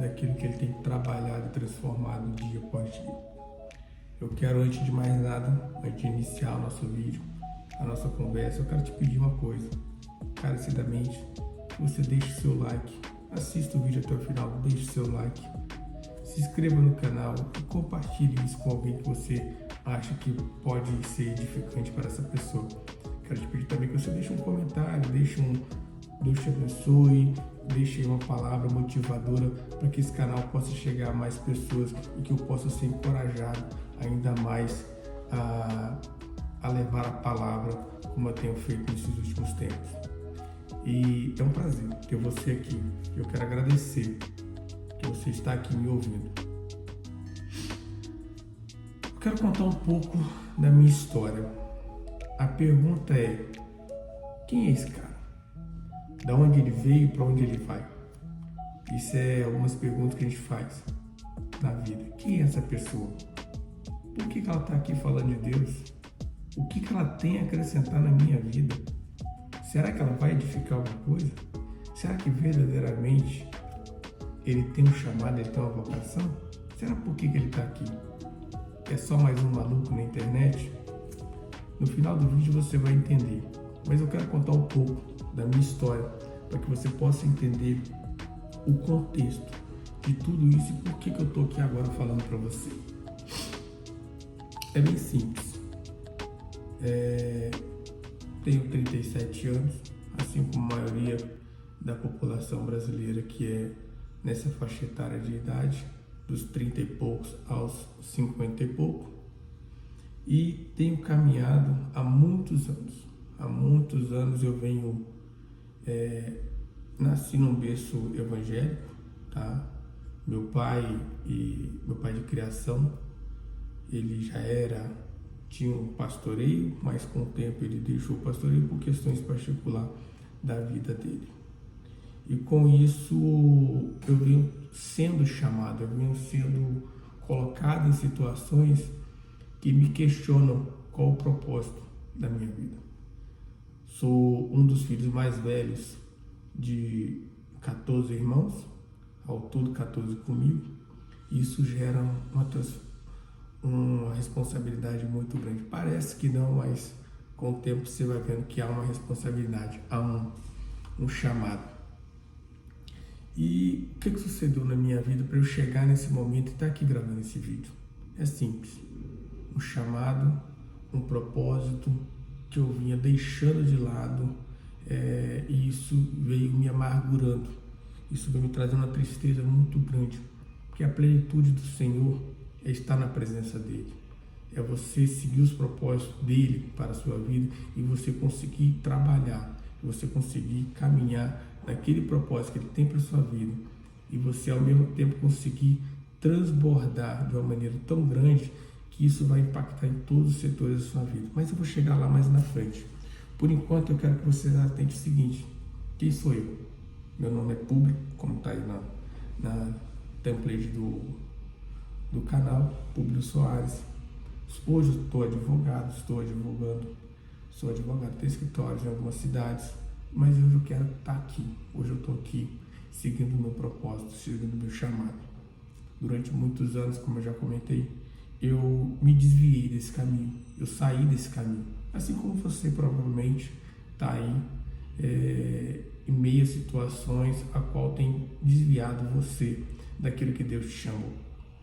daquilo que ele tem trabalhado e transformado dia após dia. Eu quero, antes de mais nada, antes de iniciar o nosso vídeo, a nossa conversa, eu quero te pedir uma coisa. Encarecidamente, que você deixe o seu like, assista o vídeo até o final, deixe o seu like, se inscreva no canal e compartilhe isso com alguém que você acha que pode ser edificante para essa pessoa. Quero te pedir também que você deixe um comentário, Deus te abençoe, deixe uma palavra motivadora para que esse canal possa chegar a mais pessoas e que eu possa ser encorajado ainda mais a levar a palavra como eu tenho feito nesses últimos tempos. E é um prazer ter você aqui. Eu quero agradecer que você está aqui me ouvindo. Eu quero contar um pouco da minha história. A pergunta é: quem é esse cara? Da onde ele veio e para onde ele vai? Isso é algumas perguntas que a gente faz na vida. Quem é essa pessoa? Por que ela está aqui falando de Deus? O que ela tem a acrescentar na minha vida? Será que ela vai edificar alguma coisa? Será que verdadeiramente ele tem um chamado, ele tem uma vocação? Será por que ele está aqui? É só mais um maluco na internet? No final do vídeo você vai entender. Mas eu quero contar um pouco da minha história para que você possa entender o contexto de tudo isso e por que eu estou aqui agora falando para você. É bem simples. Tenho 37 anos, assim como a maioria da população brasileira que é nessa faixa etária de idade, dos 30 e poucos aos 50 e pouco, e tenho caminhado há muitos anos. Há muitos anos eu venho, nasci num berço evangélico, tá? Meu pai de criação, ele tinha um pastoreio, mas com o tempo ele deixou o pastoreio por questões particulares da vida dele. E com isso eu venho sendo chamado, eu venho sendo colocado em situações que me questionam qual o propósito da minha vida. Sou um dos filhos mais velhos de 14 irmãos, ao todo 14 comigo. Isso gera uma responsabilidade muito grande. Parece que não, mas com o tempo você vai vendo que há uma responsabilidade, há um chamado. E o que sucedeu na minha vida para eu chegar nesse momento e estar aqui gravando esse vídeo? É simples. Um chamado, um propósito que eu vinha deixando de lado, e isso veio me amargurando. Isso veio me trazendo uma tristeza muito grande, porque a plenitude do Senhor é estar na presença dele. É você seguir os propósitos dele para a sua vida e você conseguir trabalhar, você conseguir caminhar naquele propósito que ele tem para a sua vida e você ao mesmo tempo conseguir transbordar de uma maneira tão grande que isso vai impactar em todos os setores da sua vida. Mas eu vou chegar lá mais na frente. Por enquanto eu quero que vocês atentem o seguinte: quem sou eu? Meu nome é Público, como está aí na template do canal, Público Soares. Hoje eu estou advogado, sou advogado, tenho escritórios em algumas cidades, mas hoje eu quero estar aqui. Hoje eu estou aqui seguindo o meu propósito, seguindo o meu chamado. Durante muitos anos, como eu já comentei, eu me desviei desse caminho, eu saí desse caminho. Assim como você provavelmente está aí em meio a situações a qual tem desviado você daquilo que Deus te chamou,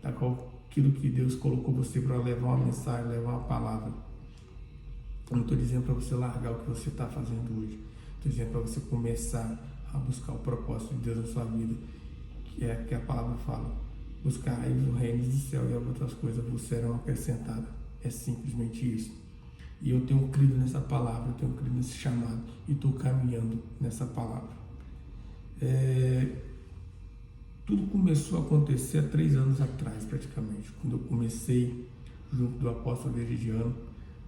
daquilo que Deus colocou você para levar uma mensagem, levar uma palavra. Eu não estou dizendo para você largar o que você está fazendo hoje, estou dizendo para você começar a buscar o propósito de Deus na sua vida, que é que a palavra fala: buscar aí o reino do céu e as outras coisas vos serão acrescentadas. É simplesmente isso. E eu tenho crido nessa palavra, eu tenho crido nesse chamado e estou caminhando nessa palavra. Tudo começou a acontecer há 3 anos atrás, praticamente, quando eu comecei junto do apóstolo Veridiano,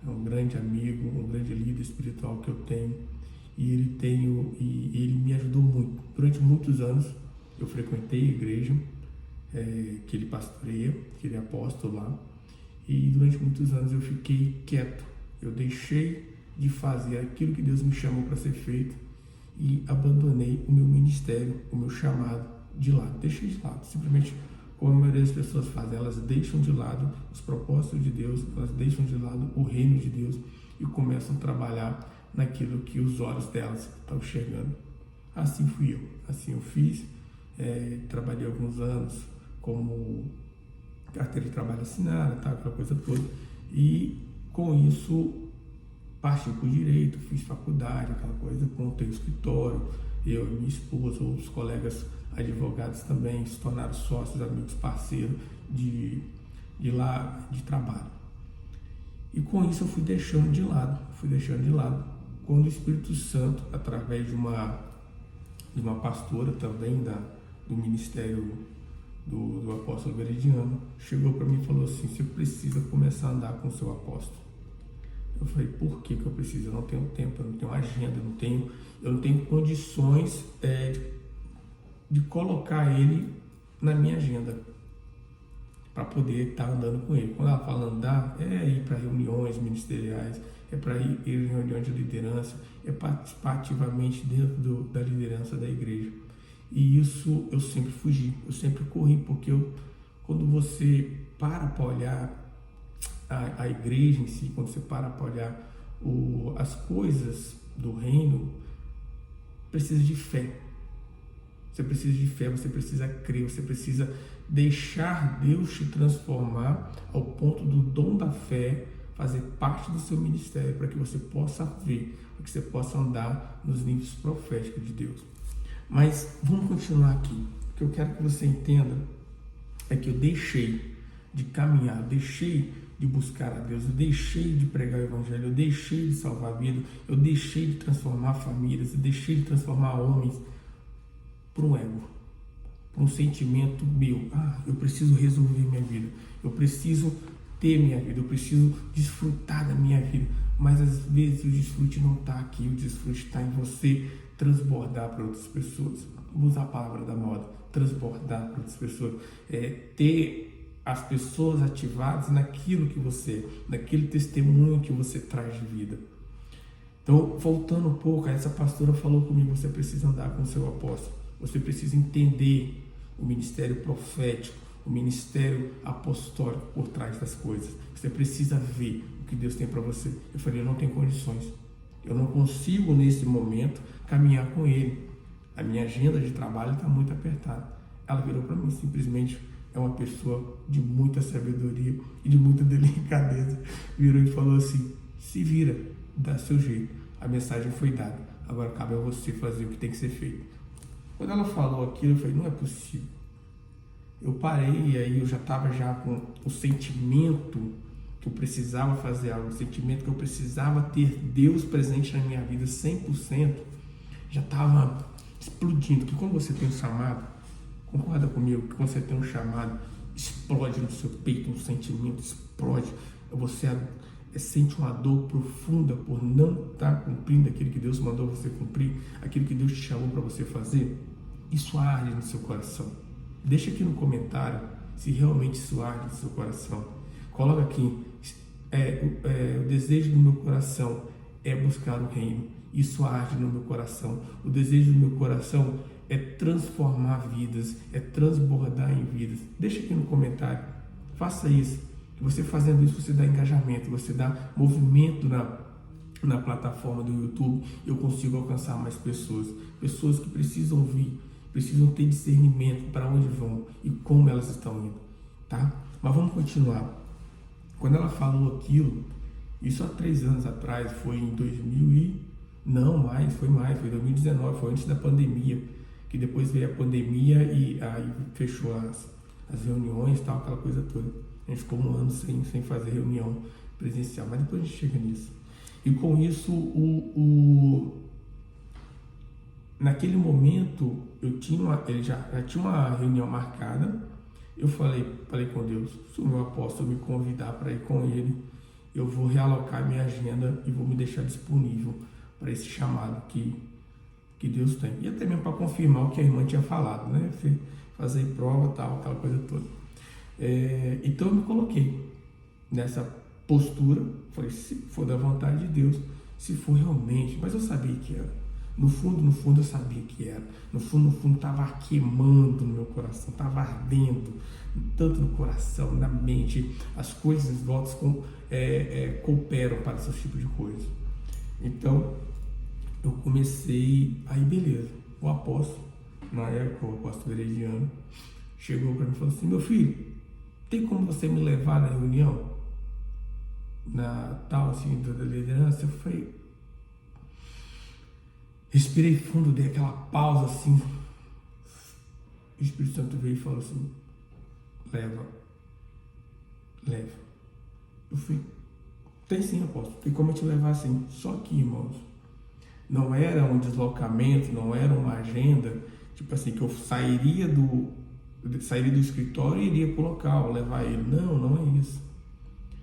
é um grande amigo, um grande líder espiritual que eu tenho, e ele me ajudou muito. Durante muitos anos eu frequentei a igreja que ele pastoreia, que ele é apóstolo lá, e durante muitos anos eu fiquei quieto. Eu deixei de fazer aquilo que Deus me chamou para ser feito e abandonei o meu ministério, o meu chamado, de lado, deixei de lado, simplesmente como a maioria das pessoas fazem, elas deixam de lado os propósitos de Deus, elas deixam de lado o reino de Deus e começam a trabalhar naquilo que os olhos delas estão enxergando. Assim fui eu, assim eu fiz, trabalhei alguns anos como carteira de trabalho assinada, tá, aquela coisa toda, e com isso parti para o direito, fiz faculdade, aquela coisa, montei o escritório, eu e minha esposa, outros colegas advogados também se tornaram sócios, amigos, parceiros de trabalho. E com isso eu fui deixando de lado, quando o Espírito Santo, através de uma pastora também do ministério do apóstolo Veridiano, chegou para mim e falou assim: você precisa começar a andar com o seu apóstolo. Eu falei: por que eu preciso? Eu não tenho tempo, eu não tenho agenda, eu não tenho condições de colocar ele na minha agenda para poder estar andando com ele. Quando ela fala andar, é ir para reuniões ministeriais, é para ir em reuniões de liderança, é participar ativamente dentro da liderança da igreja. E isso eu sempre fugi, eu sempre corri, porque quando você para olhar a igreja em si, quando você para olhar as coisas do reino, precisa de fé. Você precisa de fé, você precisa crer, você precisa deixar Deus te transformar ao ponto do dom da fé fazer parte do seu ministério, para que você possa ver, para que você possa andar nos níveis proféticos de Deus. Mas vamos continuar aqui. O que eu quero que você entenda é que eu deixei de caminhar, eu deixei de buscar a Deus, eu deixei de pregar o Evangelho, eu deixei de salvar a vida, eu deixei de transformar famílias, eu deixei de transformar homens por um ego, por um sentimento meu. Eu preciso resolver minha vida, eu preciso ter minha vida, eu preciso desfrutar da minha vida. Mas às vezes o desfrute não está aqui, o desfrute está em você transbordar para outras pessoas. Vou usar a palavra da moda, transbordar para outras pessoas, ter as pessoas ativadas naquilo que você, naquele testemunho que você traz de vida. Então, voltando um pouco, essa pastora falou comigo: você precisa andar com o seu apóstolo, você precisa entender o ministério profético, o ministério apostólico por trás das coisas. Você precisa ver o que Deus tem para você. Eu falei: eu não tenho condições, eu não consigo nesse momento caminhar com ele, a minha agenda de trabalho está muito apertada. Ela virou para mim, simplesmente é uma pessoa de muita sabedoria e de muita delicadeza, virou e falou assim: se vira, dá seu jeito, a mensagem foi dada, agora cabe a você fazer o que tem que ser feito. Quando ela falou aquilo, eu falei: não é possível. Eu parei, e aí eu já estava com o sentimento que eu precisava fazer algo, o sentimento que eu precisava ter Deus presente na minha vida 100%, já estava explodindo. Que quando você tem um chamado, concorda comigo, que quando você tem um chamado, explode no seu peito, um sentimento explode, você sente uma dor profunda por não estar cumprindo aquilo que Deus mandou você cumprir, aquilo que Deus te chamou para você fazer. Isso arde no seu coração. Deixa aqui no comentário se realmente isso arde no seu coração. Coloca aqui: o desejo do meu coração é buscar o reino. Isso arde no meu coração. O desejo do meu coração é transformar vidas, é transbordar em vidas. Deixa aqui no comentário. Faça isso. Você fazendo isso, você dá engajamento, você dá movimento na plataforma do YouTube. Eu consigo alcançar mais pessoas que precisam ouvir, precisam ter discernimento para onde vão e como elas estão indo, tá? Mas vamos continuar. Quando ela falou aquilo, isso há 3 anos atrás, foi em 2019, foi antes da pandemia, que depois veio a pandemia e aí fechou as reuniões e tal, aquela coisa toda. A gente ficou 1 ano sem fazer reunião presencial, mas depois a gente chega nisso. E com isso, naquele momento, ele já tinha uma reunião marcada. Eu falei com Deus: se o meu apóstolo me convidar para ir com ele, eu vou realocar minha agenda e vou me deixar disponível para esse chamado que Deus tem. E até mesmo para confirmar o que a irmã tinha falado, né? Fazer prova, tal, aquela coisa toda. Então eu me coloquei nessa postura, falei: se for da vontade de Deus, se for realmente, mas eu sabia que era. No fundo eu sabia que era. No fundo estava queimando no meu coração, estava ardendo, tanto no coração, na mente. As coisas em volta cooperam para esse tipo de coisa. Então, eu comecei, aí beleza, o apóstolo, na época o apóstolo Herediano, chegou para mim e falou assim: meu filho, tem como você me levar na reunião? Na tal assim, da liderança? Eu falei, respirei fundo, dei aquela pausa assim. O Espírito Santo veio e falou assim: leva. Eu fui, tem sim, apóstolo, tem como eu te levar assim. Só que, irmãos, não era um deslocamento, não era uma agenda, tipo assim, que eu sairia do escritório e iria para o local, levar ele. Não é isso.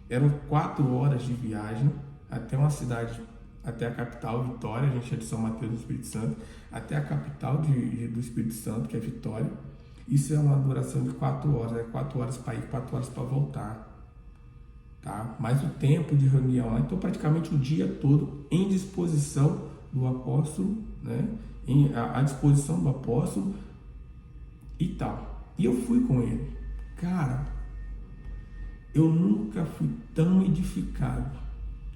Eram 4 horas de viagem até uma cidade, até a capital, Vitória. A gente é de São Mateus do Espírito Santo, até a capital do Espírito Santo, que é Vitória. Isso é uma duração de 4 horas, 4 horas para ir, 4 horas para voltar, tá? Mais o tempo de reunião lá, então praticamente o dia todo em disposição do apóstolo, né? À disposição do apóstolo e tal. E eu fui com ele. Cara, eu nunca fui tão edificado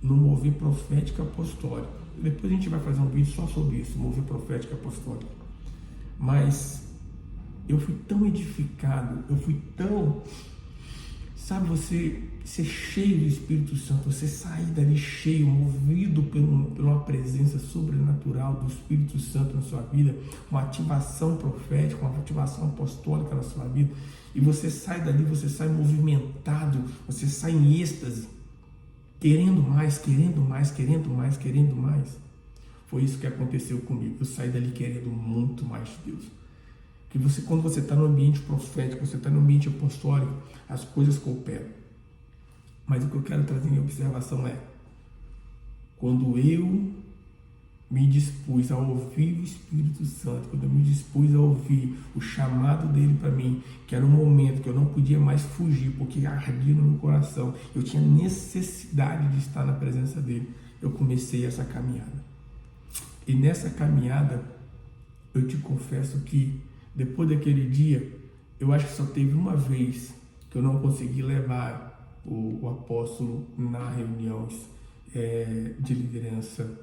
no mover profético apostólico. Depois a gente vai fazer um vídeo só sobre isso, mover profético apostólico. Mas eu fui tão edificado, eu fui tão... Sabe, você ser cheio do Espírito Santo, você sair dali cheio, movido por uma presença sobrenatural do Espírito Santo na sua vida, uma ativação profética, uma ativação apostólica na sua vida, e você sai dali, você sai movimentado, você sai em êxtase, querendo mais, querendo mais, querendo mais, querendo mais. Foi isso que aconteceu comigo. Eu saí dali querendo muito mais de Deus. Que quando você está no ambiente profético, você está no ambiente apostólico, as coisas cooperam. Mas o que eu quero trazer em observação é: quando eu me dispus a ouvir o Espírito Santo, quando eu me dispus a ouvir o chamado dele para mim, que era um momento que eu não podia mais fugir, porque ardia no meu coração, eu tinha necessidade de estar na presença dele, eu comecei essa caminhada. E nessa caminhada, eu te confesso que depois daquele dia, eu acho que só teve uma vez que eu não consegui levar o apóstolo na reuniões de liderança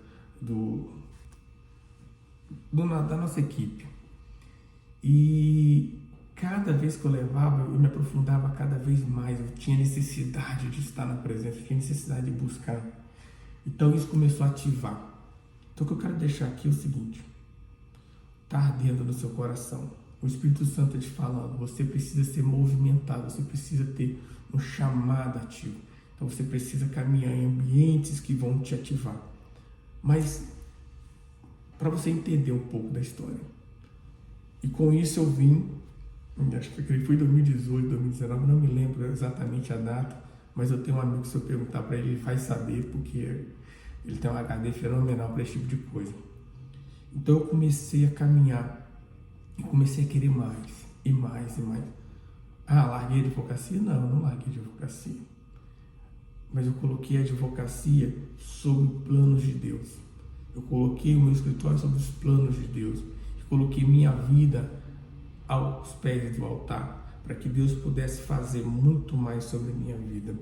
da nossa equipe. E cada vez que eu levava, eu me aprofundava cada vez mais, eu tinha necessidade de estar na presença, eu tinha necessidade de buscar. Então isso começou a ativar. Então o que eu quero deixar aqui é o seguinte: está ardendo no seu coração. O Espírito Santo está te falando, você precisa ser movimentado, você precisa ter um chamado ativo. Então você precisa caminhar em ambientes que vão te ativar. Mas, para você entender um pouco da história, e com isso eu vim, acho que foi em 2018, 2019, não me lembro exatamente a data, mas eu tenho um amigo que se eu perguntar para ele, ele vai saber, porque ele tem um HD fenomenal para esse tipo de coisa. Então eu comecei a caminhar, e comecei a querer mais, e mais, e mais. Larguei a advocacia? Não larguei a advocacia. Mas eu coloquei a advocacia sobre planos de Deus. Eu coloquei o meu escritório sobre os planos de Deus. Eu coloquei minha vida aos pés do altar, para que Deus pudesse fazer muito mais sobre a minha vida.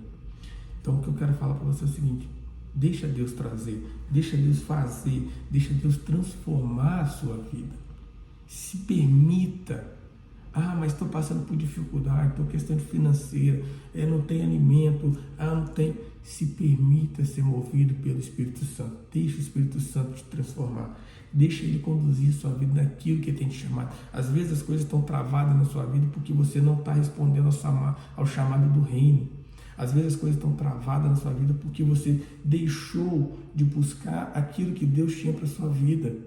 Então o que eu quero falar para você é o seguinte: deixa Deus trazer, deixa Deus fazer, deixa Deus transformar a sua vida. Se permita. Mas estou passando por dificuldade, estou questão financeira, não tem alimento, não tem. Se permita ser movido pelo Espírito Santo. Deixa o Espírito Santo te transformar. Deixa ele conduzir a sua vida naquilo que ele tem te chamado. Às vezes as coisas estão travadas na sua vida porque você não está respondendo ao chamado do reino. Às vezes as coisas estão travadas na sua vida porque você deixou de buscar aquilo que Deus tinha para a sua vida.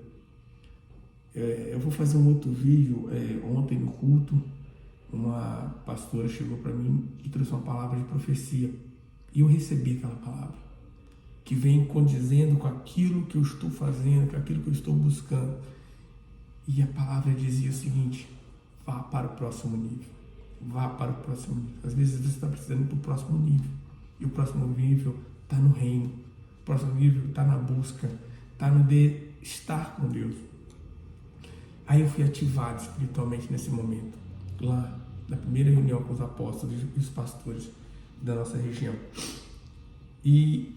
Eu vou fazer um outro vídeo. Ontem no culto, uma pastora chegou para mim e trouxe uma palavra de profecia. E eu recebi aquela palavra, que vem condizendo com aquilo que eu estou fazendo, com aquilo que eu estou buscando. E a palavra dizia o seguinte: vá para o próximo nível. Vá para o próximo nível. Às vezes você está precisando ir para o próximo nível. E o próximo nível está no reino. O próximo nível está na busca. Está no estar com Deus. Aí eu fui ativado espiritualmente nesse momento, lá na primeira reunião com os apóstolos e os pastores da nossa região. E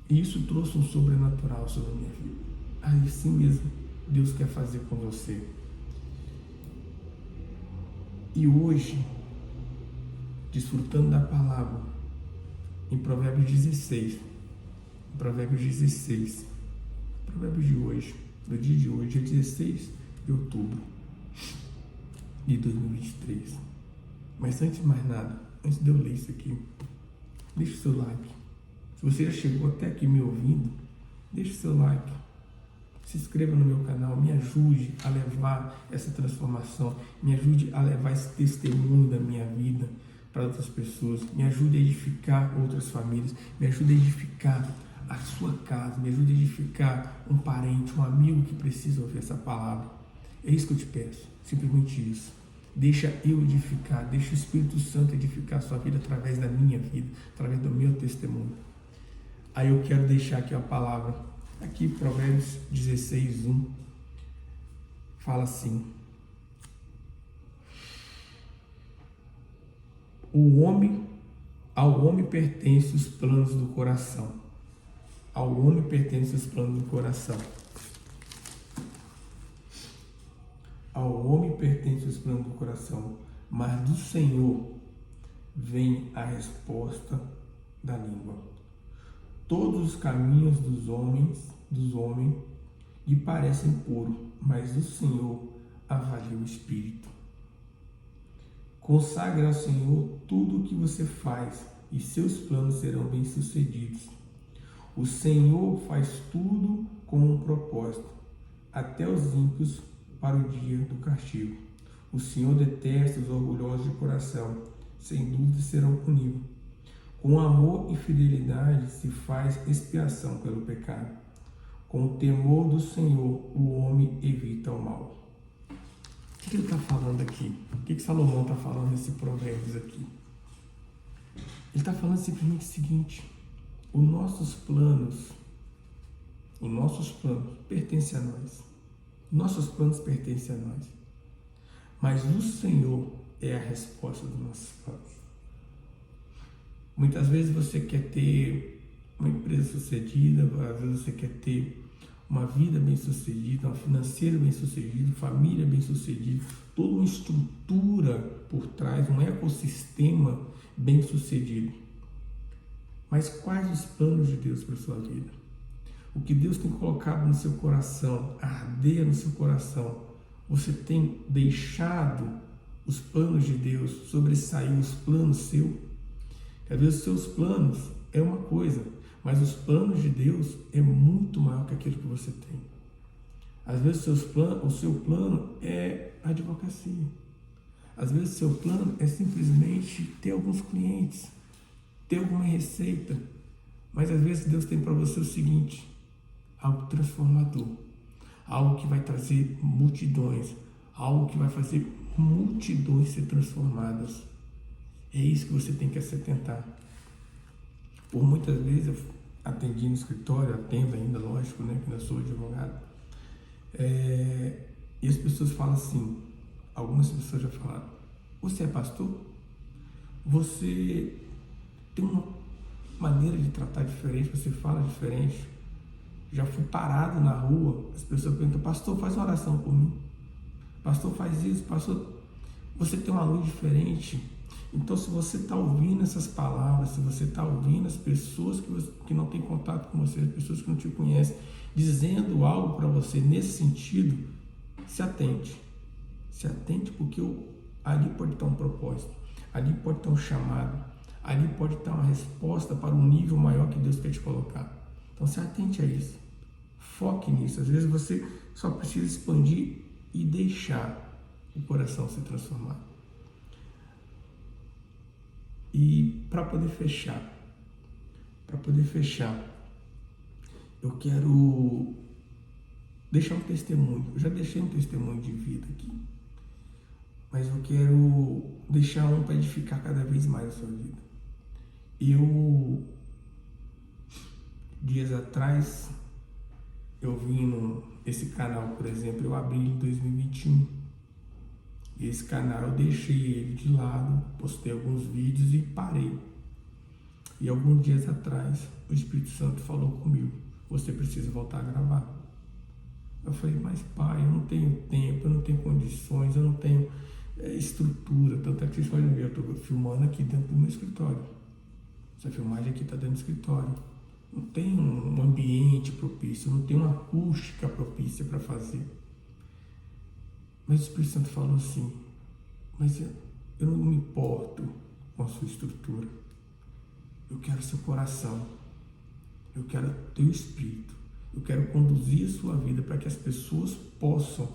isso trouxe um sobrenatural sobre a minha vida. Aí sim mesmo, Deus quer fazer com você. E hoje, desfrutando da palavra, em Provérbios 16, Provérbios de hoje, do dia de hoje, dia 16 de outubro de 2023. Mas antes de mais nada, antes de eu ler isso aqui, deixa o seu like. Se você já chegou até aqui me ouvindo, deixa o seu like. Se inscreva no meu canal, me ajude a levar essa transformação, me ajude a levar esse testemunho da minha vida para outras pessoas, me ajude a edificar outras famílias, me ajude a edificar a sua casa, me ajude a edificar um parente, um amigo que precisa ouvir essa palavra. É isso que eu te peço, simplesmente isso. Deixa eu edificar, deixa o Espírito Santo edificar a sua vida através da minha vida, através do meu testemunho. Aí eu quero deixar aqui a palavra, aqui Provérbios 16, 1, fala assim: ao homem pertencem os planos do coração. Ao homem pertencem os planos do coração. Ao homem pertencem os planos do coração, mas do Senhor vem a resposta da língua. Todos os caminhos dos homens lhe parecem puros, mas o Senhor avalia o espírito. Consagre ao Senhor tudo o que você faz, e seus planos serão bem-sucedidos. O Senhor faz tudo com um propósito, até os ímpios para o dia do castigo. O Senhor detesta os orgulhosos de coração, sem dúvida serão punidos. Com amor e fidelidade se faz expiação pelo pecado. Com o temor do Senhor, o homem evita o mal. O que ele está falando aqui? O que Salomão está falando nesse Provérbios aqui? Ele está falando simplesmente o seguinte: os nossos planos pertencem a nós. Nossos planos pertencem a nós. Mas o Senhor é a resposta dos nossos planos. Muitas vezes você quer ter uma empresa sucedida, às vezes você quer ter uma vida bem-sucedida, um financeiro bem-sucedido, família bem-sucedida, toda uma estrutura por trás, um ecossistema bem-sucedido. Mas quais os planos de Deus para a sua vida? O que Deus tem colocado no seu coração, ardeia no seu coração, você tem deixado os planos de Deus sobressair os planos seus? Às vezes os seus planos é uma coisa, mas os planos de Deus é muito maior que aquilo que você tem. Às vezes o seu plano é advocacia. Às vezes o seu plano é simplesmente ter alguns clientes, ter alguma receita. Mas às vezes Deus tem para você o seguinte: algo transformador, algo que vai trazer multidões, algo que vai fazer multidões ser transformadas. É isso que você tem que se atentar. Por muitas vezes eu atendi no escritório, atendo ainda, lógico, né, que eu sou advogado, e as pessoas falam assim, algumas pessoas já falaram: você é pastor? Você tem uma maneira de tratar diferente, você fala diferente. Já fui parado na rua, as pessoas perguntam: pastor, faz uma oração por mim. Pastor, faz isso. Pastor, você tem uma luz diferente. Então, se você está ouvindo essas palavras, se você está ouvindo as pessoas que não têm contato com você, as pessoas que não te conhecem, dizendo algo para você nesse sentido, se atente. Se atente, porque ali pode estar um propósito, ali pode estar um chamado, ali pode estar uma resposta para um nível maior que Deus quer te colocar. Então, se atente a isso. Foque nisso. Às vezes você só precisa expandir e deixar o coração se transformar. E para poder fechar, eu quero deixar um testemunho. Eu já deixei um testemunho de vida aqui, mas eu quero deixar um para edificar cada vez mais a sua vida. Eu, dias atrás, eu vim esse canal, por exemplo, eu abri em 2021. E esse canal eu deixei ele de lado, postei alguns vídeos e parei. E alguns dias atrás, o Espírito Santo falou comigo: você precisa voltar a gravar. Eu falei: mas pai, eu não tenho tempo, eu não tenho condições, eu não tenho estrutura. Tanto é que vocês podem ver, eu estou filmando aqui dentro do meu escritório. Essa filmagem aqui está dentro do escritório. Não tem um ambiente propício, não tem uma acústica propícia para fazer. Mas o Espírito Santo falou assim: mas eu não me importo com a sua estrutura. Eu quero seu coração. Eu quero teu espírito. Eu quero conduzir a sua vida para que as pessoas possam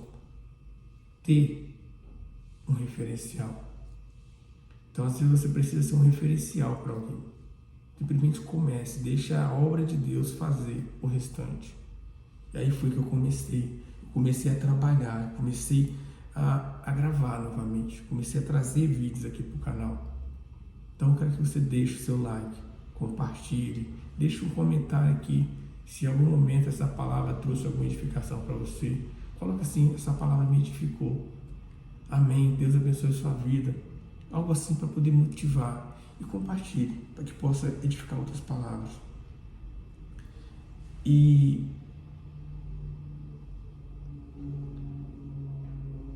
ter um referencial. Então, às vezes, você precisa ser um referencial para alguém. Simplesmente comece, deixa a obra de Deus fazer o restante. E aí foi que eu comecei a trabalhar, comecei a gravar novamente, comecei a trazer vídeos aqui para o canal. Então eu quero que você deixe o seu like, compartilhe, deixe um comentário aqui, se em algum momento essa palavra trouxe alguma edificação para você. Coloca assim: essa palavra me edificou. Amém, Deus abençoe a sua vida. Algo assim para poder motivar. E compartilhe, para que possa edificar outras palavras. E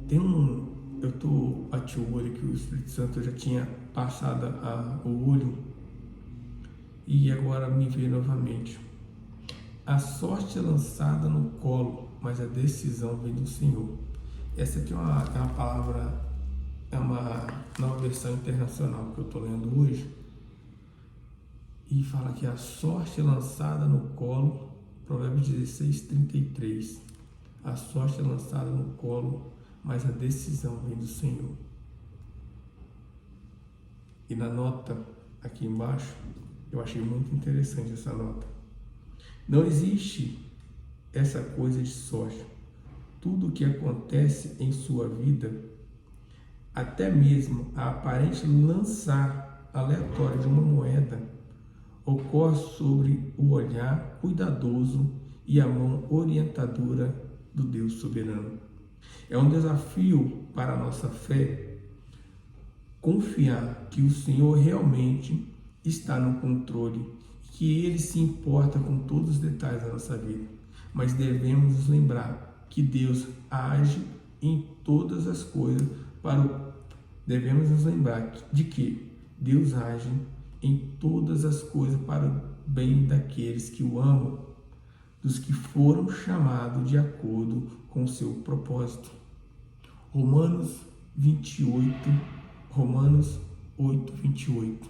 eu bati o olho que o Espírito Santo já tinha passado o olho e agora me veio novamente. A sorte é lançada no colo, mas a decisão vem do Senhor. Essa aqui é uma palavra, é uma nova versão internacional que eu estou lendo hoje. E fala que a sorte é lançada no colo, Provérbios 16:33. A sorte é lançada no colo, mas a decisão vem do Senhor. E na nota aqui embaixo, eu achei muito interessante essa nota. Não existe essa coisa de sorte. Tudo o que acontece em sua vida, até mesmo a aparente lançar aleatória de uma moeda, ocorre sobre o olhar cuidadoso e a mão orientadora do Deus soberano. É um desafio para a nossa fé confiar que o Senhor realmente está no controle, que Ele se importa com todos os detalhes da nossa vida. Mas devemos nos lembrar que Deus age em todas as coisas devemos nos lembrar de que Deus age em todas as coisas para o bem daqueles que o amam, dos que foram chamados de acordo com o seu propósito. Romanos 8:28.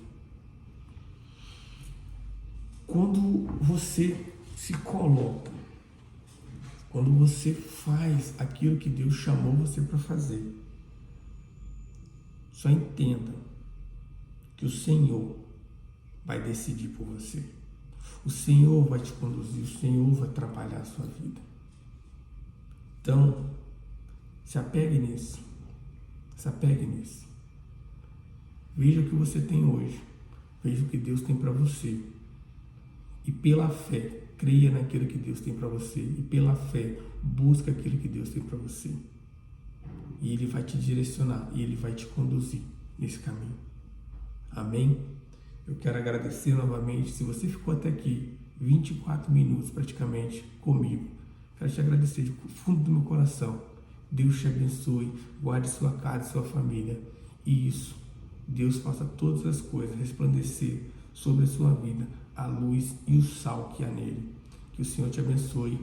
Quando você se coloca, quando você faz aquilo que Deus chamou você para fazer, só entenda que o Senhor vai decidir por você. O Senhor vai te conduzir, o Senhor vai trabalhar a sua vida. Então, se apegue nisso. Se apegue nisso. Veja o que você tem hoje. Veja o que Deus tem para você. E pela fé, creia naquilo que Deus tem para você. E pela fé, busca aquilo que Deus tem para você. E Ele vai te direcionar. E Ele vai te conduzir nesse caminho. Amém? Eu quero agradecer novamente. Se você ficou até aqui 24 minutos praticamente comigo, quero te agradecer do fundo do meu coração. Deus te abençoe, guarde sua casa e sua família. E isso, Deus faça todas as coisas resplandecer sobre a sua vida, a luz e o sal que há nele. Que o Senhor te abençoe.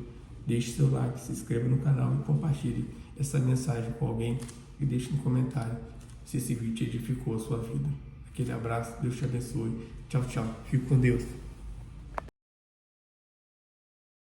Deixe seu like, se inscreva no canal e compartilhe essa mensagem com alguém. E deixe no comentário se esse vídeo edificou a sua vida. Aquele abraço, Deus te abençoe. Tchau, tchau. Fique com Deus.